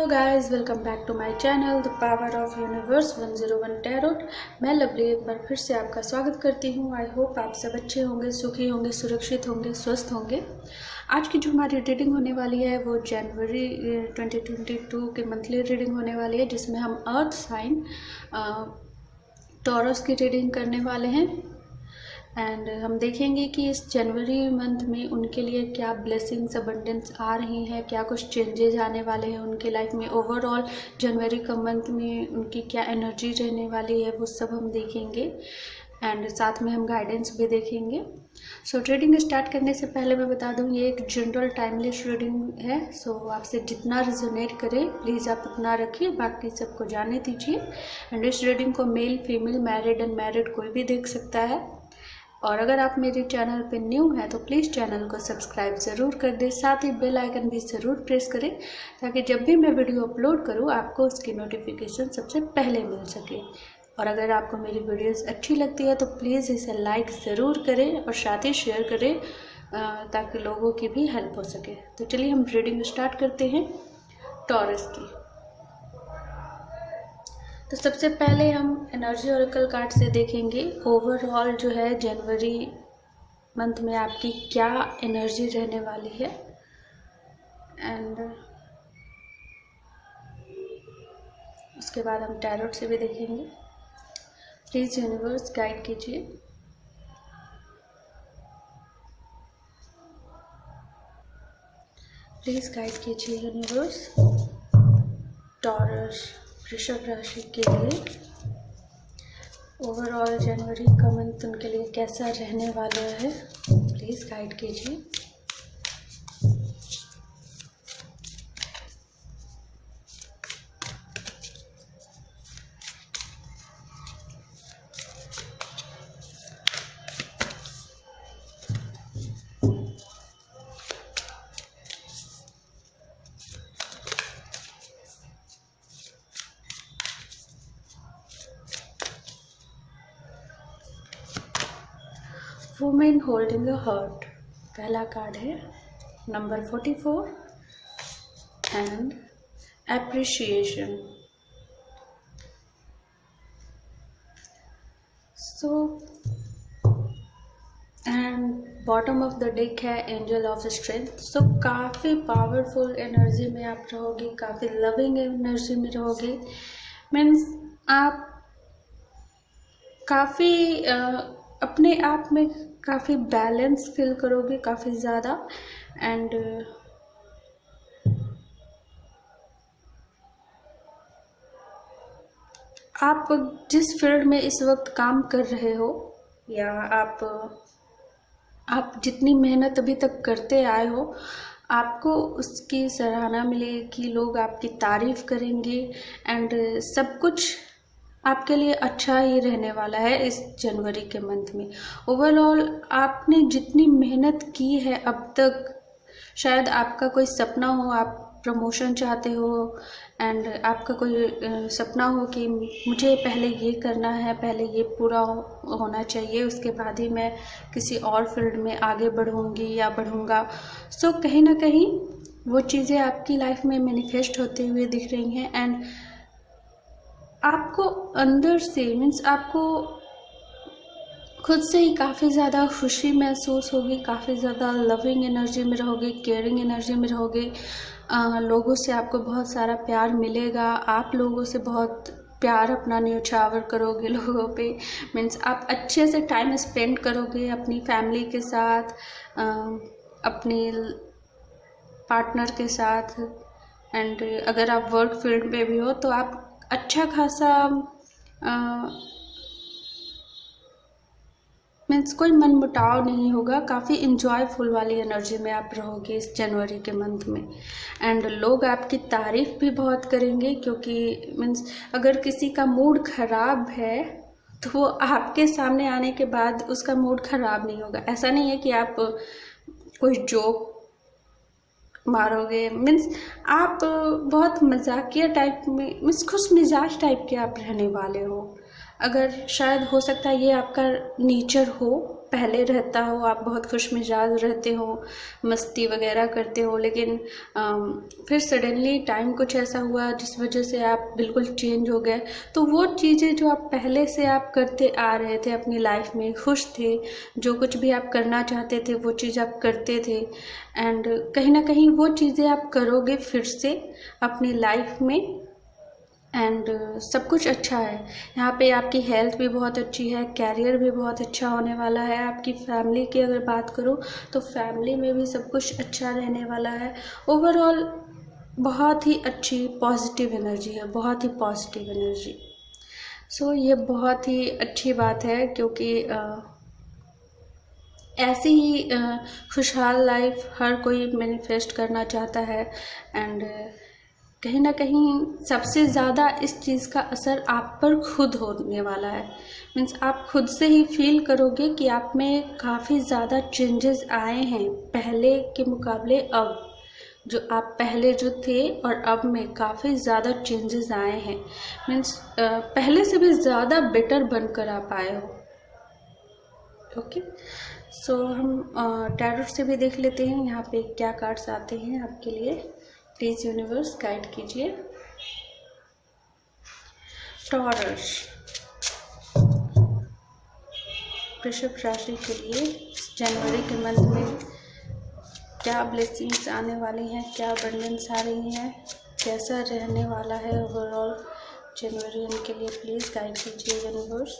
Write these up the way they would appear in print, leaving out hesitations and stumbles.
Hello guys, welcome back to my channel the power of universe 101 tarot. मैं Lovely एक बार फिर से आपका स्वागत करती हूँ। आई होप आप सब अच्छे होंगे, सुखी होंगे, सुरक्षित होंगे, स्वस्थ होंगे। आज की जो हमारी रीडिंग होने वाली है वो जनवरी 2022 की मंथली रीडिंग होने वाली है, जिसमें हम अर्थ साइन टॉरस की रीडिंग करने वाले हैं। एंड हम देखेंगे कि इस जनवरी मंथ में उनके लिए क्या ब्लेसिंग्स अबंडेंस आ रही हैं, क्या कुछ चेंजेस आने वाले हैं उनकी लाइफ में। ओवरऑल जनवरी का मंथ में उनकी क्या एनर्जी रहने वाली है वो सब हम देखेंगे एंड साथ में हम गाइडेंस भी देखेंगे। सो रीडिंग स्टार्ट करने से पहले मैं बता दूं, ये एक जनरल टाइमलेस रीडिंग है। सो आपसे जितना रिजोनेट करे प्लीज़ आप उतना रखिए, बाकी सबको जाने दीजिए। एंड इस रीडिंग को मेल, फीमेल, मैरिड, अनमैरिड कोई भी देख सकता है। और अगर आप मेरे चैनल पे न्यू हैं तो प्लीज़ चैनल को सब्सक्राइब ज़रूर कर दें, साथ ही बेल आइकन भी ज़रूर प्रेस करें ताकि जब भी मैं वीडियो अपलोड करूं आपको उसकी नोटिफिकेशन सबसे पहले मिल सके। और अगर आपको मेरी वीडियोस अच्छी लगती है तो प्लीज़ इसे लाइक ज़रूर करें और साथ ही शेयर करें ताकि लोगों की भी हेल्प हो सके। तो चलिए हम रीडिंग स्टार्ट करते हैं टॉरस की। तो सबसे पहले हम एनर्जी ऑरेकल कार्ड से देखेंगे ओवरऑल जो है जनवरी मंथ में आपकी क्या एनर्जी रहने वाली है। एंड उसके बाद हम टैरोट से भी देखेंगे। प्लीज़ यूनिवर्स गाइड कीजिए। प्लीज़ गाइड कीजिए यूनिवर्स टॉरस वृषभ राशि के लिए ओवरऑल जनवरी का मंथ उनके लिए कैसा रहने वाला है, प्लीज़ गाइड कीजिए। वुमेन होल्डिंग अ हार्ट पहला कार्ड है, number 44 and appreciation. So and bottom of the deck है एंजल ऑफ स्ट्रेंथ। सो काफ़ी पावरफुल एनर्जी में आप रहोगे, काफ़ी लविंग एनर्जी में रहोगे। मीन्स आप काफ़ी अपने आप में काफ़ी बैलेंस फील करोगे, काफ़ी ज़्यादा। एंड आप जिस फील्ड में इस वक्त काम कर रहे हो या आप जितनी मेहनत अभी तक करते आए हो, आपको उसकी सराहना मिलेगी, लोग आपकी तारीफ करेंगे एंड सब कुछ आपके लिए अच्छा ही रहने वाला है इस जनवरी के मंथ में। ओवरऑल आपने जितनी मेहनत की है अब तक, शायद आपका कोई सपना हो, आप प्रमोशन चाहते हो एंड आपका कोई सपना हो कि मुझे पहले ये करना है, पहले ये पूरा होना चाहिए, उसके बाद ही मैं किसी और फील्ड में आगे बढ़ूंगी या बढ़ूंगा। सो कहीं ना कहीं वो चीज़ें आपकी लाइफ में मैनिफेस्ट होते हुए दिख रही हैं एंड आपको अंदर से मीन्स आपको खुद से ही काफ़ी ज़्यादा खुशी महसूस होगी, काफ़ी ज़्यादा लविंग एनर्जी में रहोगे, केयरिंग एनर्जी में रहोगे। लोगों से आपको बहुत सारा प्यार मिलेगा, आप लोगों से बहुत प्यार अपना न्यौछावर करोगे लोगों पे। मीन्स आप अच्छे से टाइम स्पेंड करोगे अपनी फैमिली के साथ, अपने पार्टनर के साथ। एंड अगर आप वर्क फील्ड पे भी हो तो आप अच्छा खासा मीन्स कोई मनमुटाव नहीं होगा, काफ़ी इंजॉयफुल वाली एनर्जी में आप रहोगे इस जनवरी के मंथ में। एंड लोग आपकी तारीफ भी बहुत करेंगे, क्योंकि मीन्स अगर किसी का मूड ख़राब है तो वो आपके सामने आने के बाद उसका मूड ख़राब नहीं होगा। ऐसा नहीं है कि आप कोई जोक मारोगे, मीन्स आप बहुत मजाकिया टाइप में, मीन्स खुश मिजाज टाइप के आप रहने वाले हो। अगर शायद हो सकता है ये आपका नेचर हो पहले रहता हो, आप बहुत खुश मिजाज रहते हो, मस्ती वगैरह करते हो, लेकिन फिर सडनली टाइम कुछ ऐसा हुआ जिस वजह से आप बिल्कुल चेंज हो गए। तो वो चीज़ें जो आप पहले से आप करते आ रहे थे अपनी लाइफ में, खुश थे, जो कुछ भी आप करना चाहते थे वो चीज़ आप करते थे, एंड कहीं ना कहीं वो चीज़ें आप करोगे फिर से अपनी लाइफ में, एंड सब कुछ अच्छा है। यहाँ पे आपकी हेल्थ भी बहुत अच्छी है, कैरियर भी बहुत अच्छा होने वाला है। आपकी फैमिली की अगर बात करूँ तो फैमिली में भी सब कुछ अच्छा रहने वाला है। ओवरऑल बहुत ही अच्छी पॉजिटिव एनर्जी है, बहुत ही पॉजिटिव एनर्जी। सो ये बहुत ही अच्छी बात है, क्योंकि ऐसी ही खुशहाल लाइफ हर कोई मैनिफेस्ट करना चाहता है। एंड कहीं ना कहीं सबसे ज़्यादा इस चीज़ का असर आप पर खुद होने वाला है। मीन्स आप खुद से ही फील करोगे कि आप में काफ़ी ज़्यादा चेंजेस आए हैं पहले के मुकाबले। अब जो आप पहले जो थे और अब में काफ़ी ज़्यादा चेंजेस आए हैं। मीन्स पहले से भी ज़्यादा बेटर बनकर आप आए हो। ओके, सो हम टैरो से भी देख लेते हैं यहाँ पे क्या कार्ड्स आते हैं आपके लिए। प्लीज़ यूनिवर्स गाइड कीजिए। टॉरस, वृषभ राशि के लिए जनवरी के मंथ में क्या ब्लेसिंग्स आने वाली हैं, क्या अबंडेंस आ रही हैं, कैसा रहने वाला है ओवरऑल जनवरी के लिए। प्लीज़ गाइड कीजिए यूनिवर्स।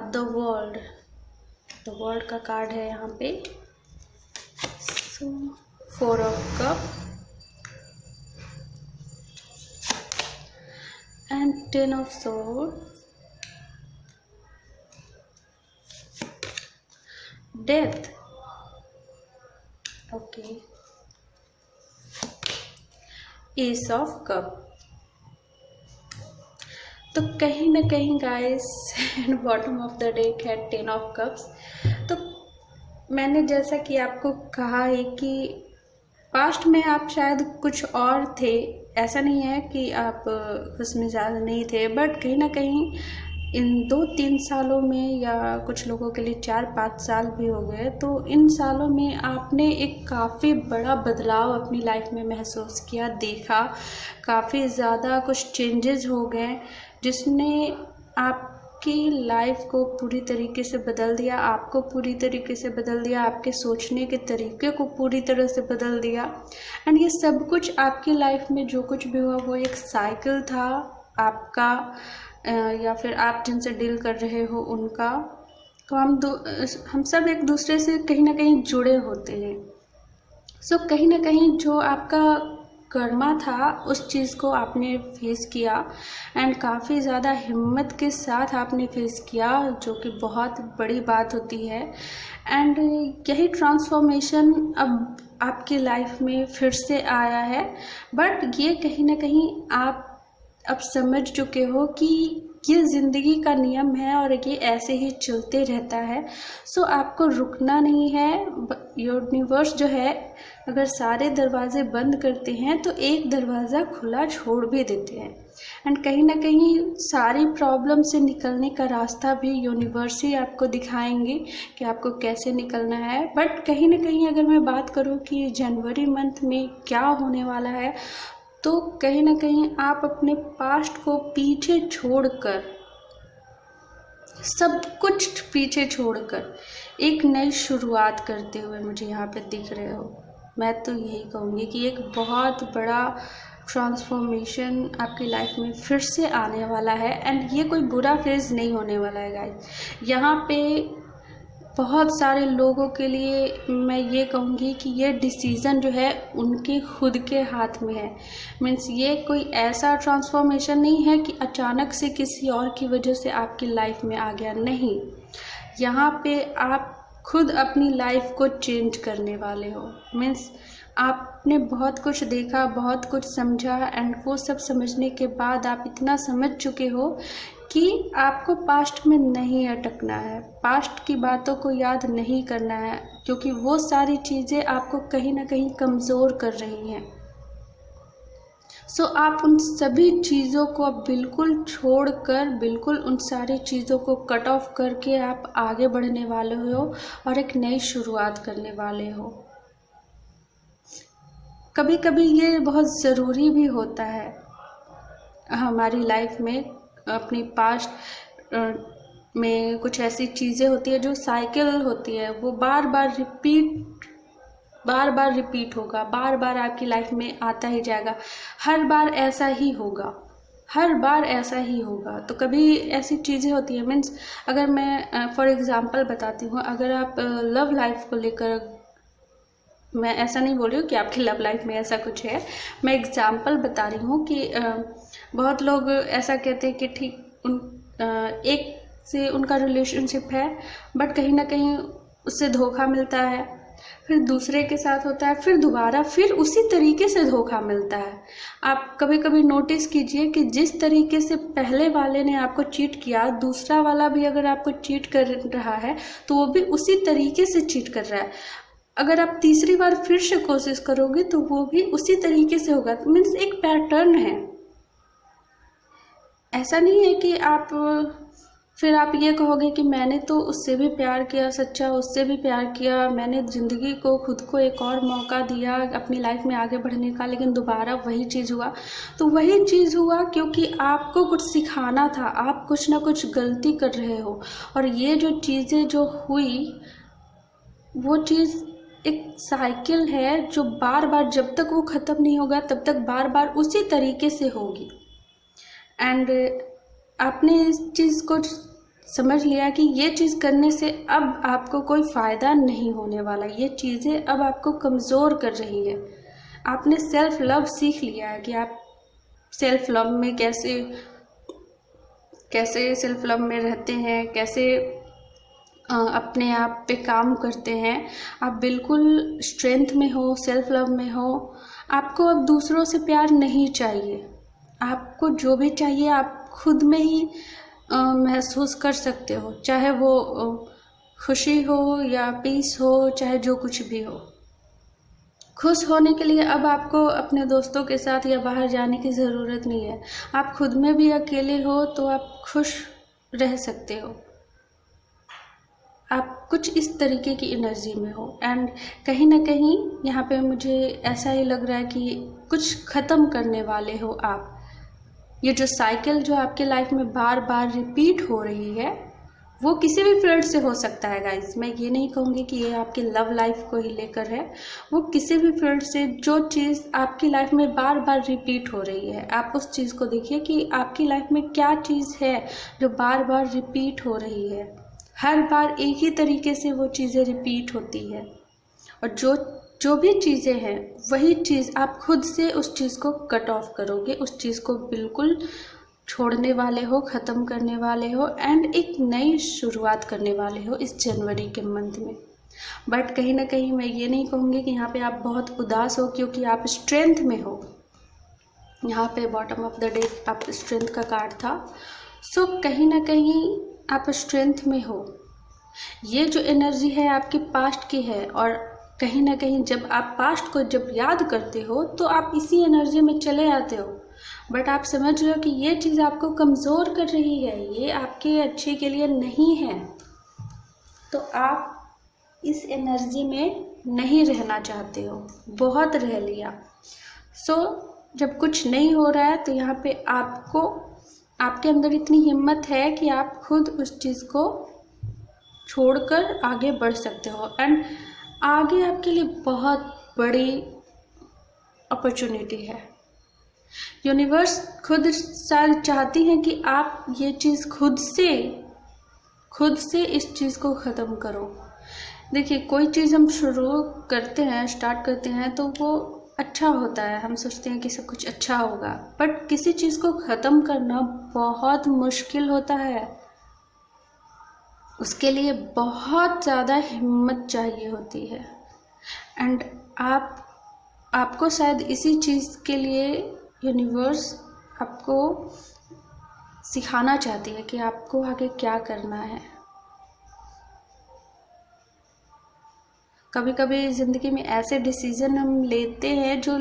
द वर्ल्ड का कार्ड है यहाँ पे। सो 4 of cup and 10 of sword, death. Okay, S of cup. तो कहीं ना कहीं guys and bottom of the deck है 10 ऑफ कप्स। तो मैंने जैसा कि आपको कहा है कि पास्ट में आप शायद कुछ और थे, ऐसा नहीं है कि आप खुश मिजाज नहीं थे, बट कहीं ना कहीं इन 2-3 सालों में, या कुछ लोगों के लिए 4-5 साल भी हो गए, तो इन सालों में आपने एक काफ़ी बड़ा बदलाव अपनी लाइफ में महसूस किया, देखा, काफ़ी ज़्यादा कुछ चेंजेस हो गए जिसने आपकी लाइफ को पूरी तरीके से बदल दिया, आपको पूरी तरीके से बदल दिया, आपके सोचने के तरीके को पूरी तरह से बदल दिया। एंड ये सब कुछ आपकी लाइफ में जो कुछ भी हुआ वो एक साइकिल था आपका, या फिर आप जिनसे डील कर रहे हो उनका। तो हम सब एक दूसरे से कहीं ना कहीं जुड़े होते हैं। सो कहीं ना कहीं जो आपका कर्मा था उस चीज़ को आपने फेस किया, एंड काफ़ी ज़्यादा हिम्मत के साथ आपने फेस किया, जो कि बहुत बड़ी बात होती है। एंड यही ट्रांसफॉर्मेशन अब आपकी लाइफ में फिर से आया है, बट ये कहीं ना कहीं आप अब समझ चुके हो कि ये ज़िंदगी का नियम है और ये ऐसे ही चलते रहता है। सो आपको रुकना नहीं है। यूनिवर्स जो है अगर सारे दरवाजे बंद करते हैं तो एक दरवाज़ा खुला छोड़ भी देते हैं। एंड कहीं ना कहीं सारी प्रॉब्लम से निकलने का रास्ता भी यूनिवर्स ही आपको दिखाएंगे कि आपको कैसे निकलना है। बट कहीं ना कहीं अगर मैं बात करूँ कि जनवरी मंथ में क्या होने वाला है, तो कहीं ना कहीं आप अपने पास्ट को पीछे छोड़कर, सब कुछ पीछे छोड़कर एक नई शुरुआत करते हुए मुझे यहाँ पे दिख रहे हो। मैं तो यही कहूँगी कि एक बहुत बड़ा ट्रांसफॉर्मेशन आपकी लाइफ में फिर से आने वाला है। एंड ये कोई बुरा फेज़ नहीं होने वाला है गाइस। यहाँ पे बहुत सारे लोगों के लिए मैं ये कहूँगी कि ये डिसीज़न जो है उनके खुद के हाथ में है। मीन्स ये कोई ऐसा ट्रांसफॉर्मेशन नहीं है कि अचानक से किसी और की वजह से आपकी लाइफ में आ गया, नहीं। यहाँ पे आप खुद अपनी लाइफ को चेंज करने वाले हो। मीन्स आपने बहुत कुछ देखा, बहुत कुछ समझा, एंड वो सब समझने के बाद आप इतना समझ चुके हो कि आपको पास्ट में नहीं अटकना है, पास्ट की बातों को याद नहीं करना है, क्योंकि वो सारी चीज़ें आपको कहीं ना कहीं कमज़ोर कर रही हैं। सो आप उन सभी चीज़ों को अब बिल्कुल छोड़कर, बिल्कुल उन सारी चीज़ों को कट ऑफ करके आप आगे बढ़ने वाले हो और एक नई शुरुआत करने वाले हो। कभी कभी ये बहुत ज़रूरी भी होता है हमारी लाइफ में। अपनी पास्ट में कुछ ऐसी चीज़ें होती है जो साइकिल होती है, वो बार बार रिपीट होगा, बार बार आपकी लाइफ में आता ही जाएगा, हर बार ऐसा ही होगा, हर बार ऐसा ही होगा। तो कभी ऐसी चीज़ें होती हैं, मीन्स अगर मैं फॉर एग्ज़ाम्पल बताती हूँ, अगर आप लव लाइफ को लेकर, मैं ऐसा नहीं बोल रही हूँ कि आपकी लव लाइफ में ऐसा कुछ है, मैं एग्ज़ाम्पल बता रही हूँ कि बहुत लोग ऐसा कहते हैं कि ठीक एक से उनका रिलेशनशिप है, बट कहीं ना कहीं उससे धोखा मिलता है, फिर दूसरे के साथ होता है, फिर दोबारा फिर उसी तरीके से धोखा मिलता है। आप कभी कभी नोटिस कीजिए कि जिस तरीके से पहले वाले ने आपको चीट किया, दूसरा वाला भी अगर आपको चीट कर रहा है तो वो भी उसी तरीके से चीट कर रहा है। अगर आप तीसरी बार फिर से कोशिश करोगे तो वो भी उसी तरीके से होगा। मीन्स एक पैटर्न है। ऐसा नहीं है कि फिर आप ये कहोगे कि मैंने तो उससे भी प्यार किया, सच्चा उससे भी प्यार किया, मैंने ज़िंदगी को, खुद को एक और मौका दिया अपनी लाइफ में आगे बढ़ने का, लेकिन दोबारा वही चीज़ हुआ। तो वही चीज़ हुआ क्योंकि आपको कुछ सिखाना था, आप कुछ ना कुछ गलती कर रहे हो, और ये जो चीज़ें जो हुई वो चीज़ एक साइकिल है जो बार बार, जब तक वो ख़त्म नहीं होगा तब तक बार बार उसी तरीके से होगी। एंड आपने इस चीज़ को समझ लिया कि ये चीज़ करने से अब आपको कोई फ़ायदा नहीं होने वाला, ये चीज़ें अब आपको कमज़ोर कर रही है। आपने सेल्फ लव सीख लिया है कि आप सेल्फ लव में कैसे सेल्फ लव में रहते हैं, कैसे अपने आप पे काम करते हैं। आप बिल्कुल स्ट्रेंथ में हो, सेल्फ लव में हो। आपको अब दूसरों से प्यार नहीं चाहिए, आपको जो भी चाहिए आप खुद में ही महसूस कर सकते हो, चाहे वो खुशी हो या पीस हो, चाहे जो कुछ भी हो। खुश होने के लिए अब आपको अपने दोस्तों के साथ या बाहर जाने की ज़रूरत नहीं है। आप खुद में भी अकेले हो तो आप खुश रह सकते हो। आप कुछ इस तरीके की एनर्जी में हो, एंड कहीं ना कहीं यहाँ पे मुझे ऐसा ही लग रहा है कि कुछ ख़त्म करने वाले हो आप। ये जो साइकिल जो आपके लाइफ में बार बार रिपीट हो रही है, वो किसी भी फील्ड से हो सकता है गाइस। मैं ये नहीं कहूँगी कि ये आपकी लव लाइफ को ही लेकर है, वो किसी भी फील्ड से जो चीज़ आपकी लाइफ में बार बार रिपीट हो रही है, आप उस चीज़ को देखिए कि आपकी लाइफ में क्या चीज़ है जो बार बार रिपीट हो रही है। हर बार एक ही तरीके से वो चीज़ें रिपीट होती है, और जो भी चीज़ें हैं वही चीज़ आप खुद से उस चीज़ को कट ऑफ करोगे, उस चीज़ को बिल्कुल छोड़ने वाले हो, ख़त्म करने वाले हो, एंड एक नई शुरुआत करने वाले हो इस जनवरी के मंथ में। बट कहीं ना कहीं मैं ये नहीं कहूँगी कि यहाँ पे आप बहुत उदास हो, क्योंकि आप स्ट्रेंथ में हो। यहाँ पे बॉटम ऑफ द डे आप स्ट्रेंथ का कार्ड था। सो कहीं ना कहीं आप स्ट्रेंथ में हो। ये जो एनर्जी है आपकी पास्ट की है, और कहीं ना कहीं जब आप पास्ट को जब याद करते हो तो आप इसी एनर्जी में चले आते हो। बट आप समझ रहे हो कि ये चीज़ आपको कमज़ोर कर रही है, ये आपके अच्छे के लिए नहीं है, तो आप इस एनर्जी में नहीं रहना चाहते हो, बहुत रह लिया। सो जब कुछ नहीं हो रहा है तो यहाँ पे आपके अंदर इतनी हिम्मत है कि आप खुद उस चीज़ को छोड़कर आगे बढ़ सकते हो, एंड आगे आपके लिए बहुत बड़ी अपॉर्चुनिटी है। यूनिवर्स खुद शायद चाहती है कि आप ये चीज़ खुद से इस चीज़ को ख़त्म करो। देखिए, कोई चीज़ हम शुरू करते हैं, स्टार्ट करते हैं तो वो अच्छा होता है, हम सोचते हैं कि सब कुछ अच्छा होगा, बट किसी चीज़ को ख़त्म करना बहुत मुश्किल होता है। उसके लिए बहुत ज़्यादा हिम्मत चाहिए होती है। एंड आपको शायद इसी चीज़ के लिए यूनिवर्स आपको सिखाना चाहती है कि आपको आगे क्या करना है। कभी कभी ज़िंदगी में ऐसे डिसीज़न हम लेते हैं जो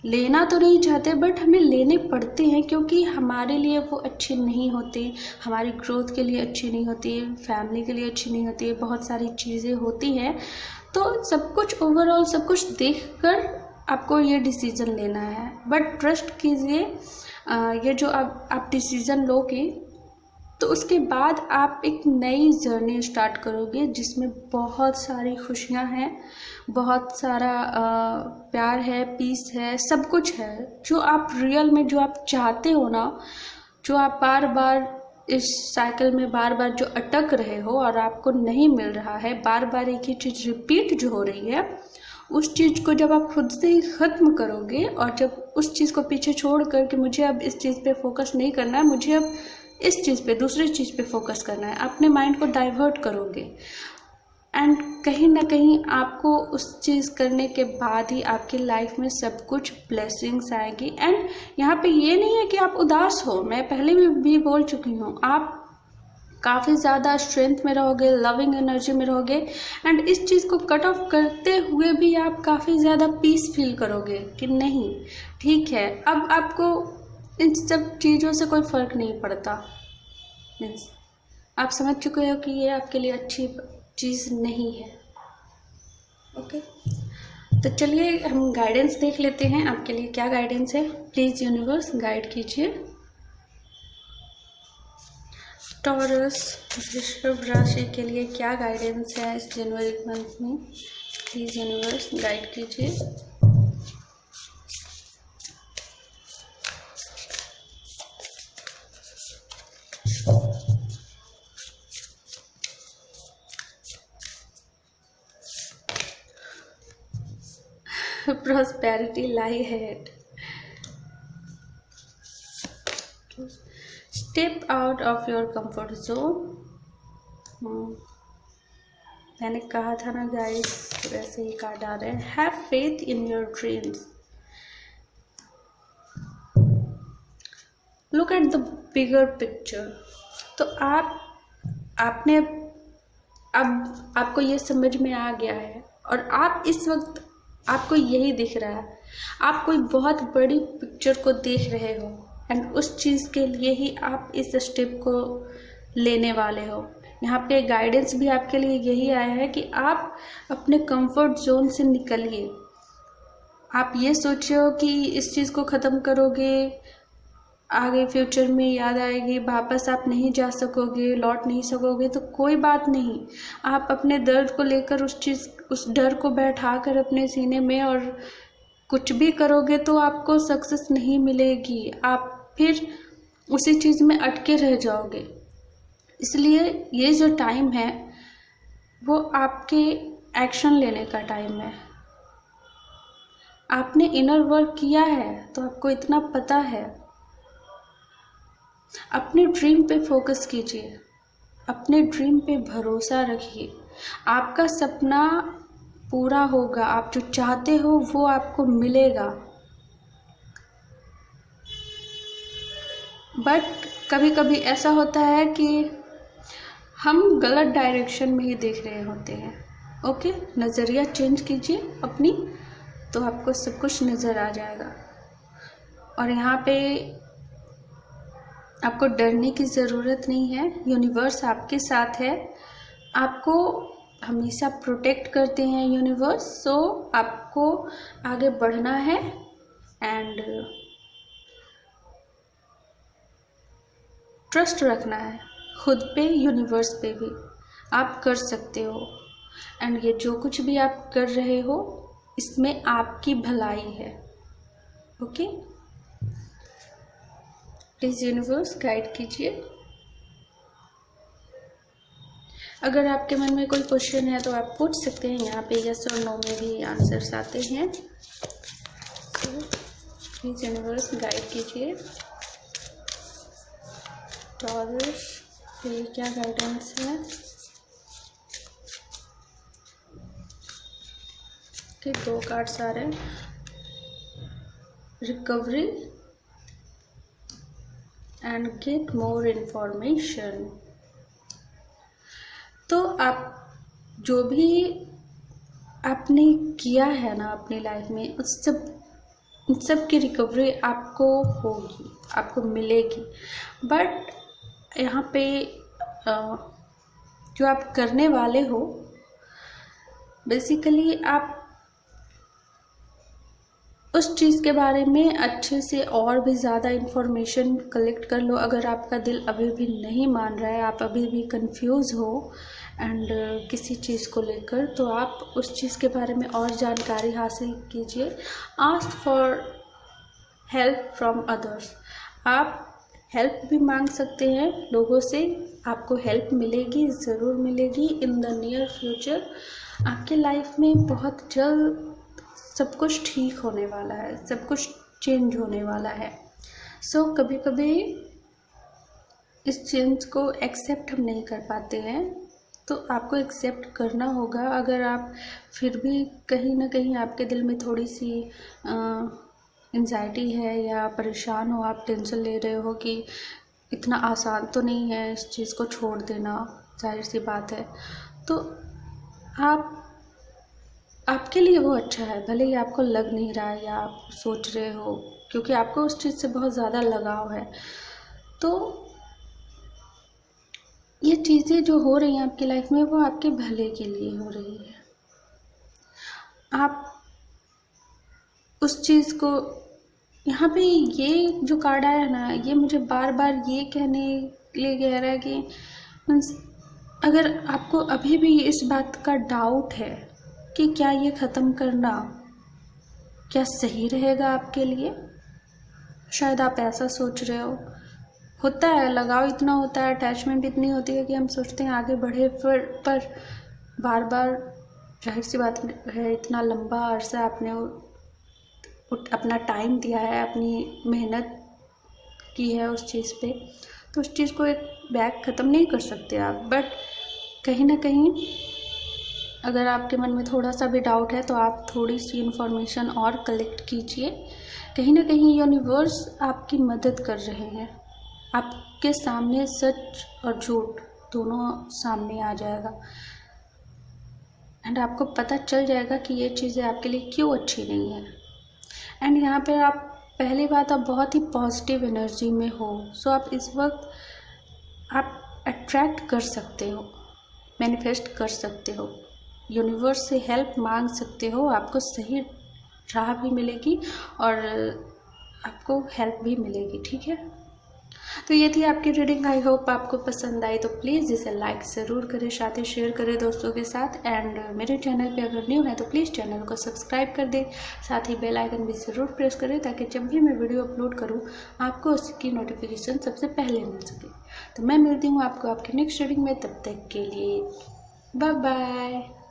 लेना तो नहीं चाहते, बट हमें लेने पड़ते हैं क्योंकि हमारे लिए वो अच्छी नहीं होती, हमारी ग्रोथ के लिए अच्छी नहीं होती, फैमिली के लिए अच्छी नहीं होती, बहुत सारी चीज़ें होती हैं। तो सब कुछ ओवरऑल सब कुछ देखकर आपको ये डिसीज़न लेना है। बट ट्रस्ट कीजिए, ये जो आप डिसीज़न लोगे तो उसके बाद आप एक नई जर्नी स्टार्ट करोगे जिसमें बहुत सारी खुशियां हैं, बहुत सारा प्यार है, पीस है, सब कुछ है जो आप रियल में जो आप चाहते हो ना, जो आप बार बार इस साइकिल में बार बार जो अटक रहे हो और आपको नहीं मिल रहा है, बार बार एक ही चीज़ रिपीट जो हो रही है, उस चीज़ को जब आप खुद से ही ख़त्म करोगे और जब उस चीज़ को पीछे छोड़ कर कि मुझे अब इस चीज़ पे फोकस नहीं करना है, मुझे अब इस चीज़ पे दूसरी चीज़ पे फोकस करना है, अपने माइंड को डाइवर्ट करोगे। एंड कहीं ना कहीं आपको उस चीज़ करने के बाद ही आपकी लाइफ में सब कुछ ब्लेसिंग्स आएगी। एंड यहाँ पे ये नहीं है कि आप उदास हो, मैं पहले भी बोल चुकी हूँ, आप काफ़ी ज़्यादा स्ट्रेंथ में रहोगे, लविंग एनर्जी में रहोगे। एंड इस चीज़ को कट ऑफ करते हुए भी आप काफ़ी ज़्यादा पीस फील करोगे कि नहीं ठीक है, अब आपको इन सब चीज़ों से कोई फ़र्क नहीं पड़ता। मीन्स आप समझ चुके हो कि ये आपके लिए अच्छी चीज़ नहीं है। ओके, तो चलिए हम गाइडेंस देख लेते हैं, आपके लिए क्या गाइडेंस है। प्लीज़ यूनिवर्स गाइड कीजिए। टॉरस वृषभ राशि के लिए क्या गाइडेंस है इस जनवरी मंथ में, प्लीज़ यूनिवर्स गाइड कीजिए। Prosperity lie ahead. Step out of your comfort zone. मैंने कहा था ना गाइस, वैसे ही कार्ड आ रहे हैं। Have faith in your dreams. Look at the bigger picture. तो आपने अब आपको ये समझ में आ गया है और आप इस वक्त आपको यही दिख रहा है, आप कोई बहुत बड़ी पिक्चर को देख रहे हो एंड उस चीज़ के लिए ही आप इस स्टेप को लेने वाले हो। यहाँ पे गाइडेंस भी आपके लिए यही आया है कि आप अपने कंफर्ट जोन से निकलिए। आप ये सोचो कि इस चीज़ को ख़त्म करोगे, आगे फ्यूचर में याद आएगी, वापस आप नहीं जा सकोगे, लौट नहीं सकोगे, तो कोई बात नहीं। आप अपने दर्द को लेकर उस डर को बैठा कर अपने सीने में और कुछ भी करोगे तो आपको सक्सेस नहीं मिलेगी, आप फिर उसी चीज़ में अटके रह जाओगे। इसलिए ये जो टाइम है वो आपके एक्शन लेने का टाइम है। आपने इनर वर्क किया है तो आपको इतना पता है। अपने ड्रीम पे फोकस कीजिए, अपने ड्रीम पे भरोसा रखिए, आपका सपना पूरा होगा, आप जो चाहते हो वो आपको मिलेगा। बट कभी कभी ऐसा होता है कि हम गलत डायरेक्शन में ही देख रहे होते हैं। ओके, नज़रिया चेंज कीजिए अपनी, तो आपको सब कुछ नज़र आ जाएगा। और यहाँ पे आपको डरने की ज़रूरत नहीं है, यूनिवर्स आपके साथ है, आपको हमेशा प्रोटेक्ट करते हैं यूनिवर्स। सो आपको आगे बढ़ना है एंड ट्रस्ट रखना है खुद पे, यूनिवर्स पे भी। आप कर सकते हो एंड ये जो कुछ भी आप कर रहे हो इसमें आपकी भलाई है। ओके, प्लीज़ यूनिवर्स गाइड कीजिए। अगर आपके मन में कोई क्वेश्चन है तो आप पूछ सकते हैं, यहाँ पे यस और नो में भी आंसर्स आते हैं। प्लीज़ यूनिवर्स गाइड कीजिए। टॉरस, ये क्या गाइडेंस है ठीक, 2 कार्ड्स आ रहे हैं, recovery and get more information. तो आप जो भी आपने किया है ना अपनी लाइफ में, उन सब की रिकवरी आपको होगी, आपको मिलेगी। बट यहाँ पे जो आप करने वाले हो, बेसिकली आप उस चीज़ के बारे में अच्छे से और भी ज़्यादा इन्फॉर्मेशन कलेक्ट कर लो। अगर आपका दिल अभी भी नहीं मान रहा है, आप अभी भी कंफ्यूज हो एंड किसी चीज़ को लेकर, तो आप उस चीज़ के बारे में और जानकारी हासिल कीजिए। Ask for help from others. आप हेल्प भी मांग सकते हैं लोगों से, आपको हेल्प मिलेगी, ज़रूर मिलेगी इन द नियर फ्यूचर। आपके लाइफ में बहुत जल्द सब कुछ ठीक होने वाला है, सब कुछ चेंज होने वाला है। सो कभी कभी इस चेंज को एक्सेप्ट हम नहीं कर पाते हैं, तो आपको एक्सेप्ट करना होगा। अगर आप फिर भी कहीं ना कहीं आपके दिल में थोड़ी सी एंजाइटी है या परेशान हो, आप टेंशन ले रहे हो कि इतना आसान तो नहीं है इस चीज़ को छोड़ देना, जाहिर सी बात है, तो आपके लिए वो अच्छा है, भले ही आपको लग नहीं रहा है या आप सोच रहे हो, क्योंकि आपको उस चीज़ से बहुत ज़्यादा लगाव है। तो ये चीज़ें जो हो रही हैं आपकी लाइफ में, वो आपके भले के लिए हो रही है। आप उस चीज़ को, यहाँ पे ये जो कार्ड आया है ना, ये मुझे बार बार ये कहने के लिए कह रहा है कि अगर आपको अभी भी इस बात का डाउट है कि क्या ये ख़त्म करना क्या सही रहेगा आपके लिए, शायद आप ऐसा सोच रहे हो। होता है, लगाव इतना होता है, अटैचमेंट इतनी होती है कि हम सोचते हैं आगे बढ़े, पर बार बार, जाहिर सी बात है, इतना लंबा अरसा आपने अपना टाइम दिया है, अपनी मेहनत की है उस चीज़ पे, तो उस चीज़ को एक बैग ख़त्म नहीं कर सकते आप। बट कहीं ना कहीं अगर आपके मन में थोड़ा सा भी डाउट है, तो आप थोड़ी सी इन्फॉर्मेशन और कलेक्ट कीजिए। कहीं ना कहीं यूनिवर्स आपकी मदद कर रहे हैं, आपके सामने सच और झूठ दोनों सामने आ जाएगा एंड आपको पता चल जाएगा कि ये चीज़ें आपके लिए क्यों अच्छी नहीं है। एंड यहाँ पे आप, पहली बात, आप बहुत ही पॉजिटिव एनर्जी में हो। सो आप इस वक्त आप अट्रैक्ट कर सकते हो, मैनिफेस्ट कर सकते हो, यूनिवर्स से हेल्प मांग सकते हो, आपको सही राह भी मिलेगी और आपको हेल्प भी मिलेगी। ठीक है, तो ये थी आपकी रीडिंग। आई होप आपको पसंद आई, तो प्लीज़ इसे लाइक ज़रूर करें, साथ ही शेयर करें दोस्तों के साथ। एंड मेरे चैनल पे अगर न्यू है तो प्लीज़ चैनल को सब्सक्राइब कर दें, साथ ही बेल आइकन भी ज़रूर प्रेस करें, ताकि जब भी मैं वीडियो अपलोड करूँ आपको उसकी नोटिफिकेशन सबसे पहले मिल सके। तो मैं मिलती हूँ आपको आपकी नेक्स्ट रीडिंग में, तब तक के लिए बाय बाय।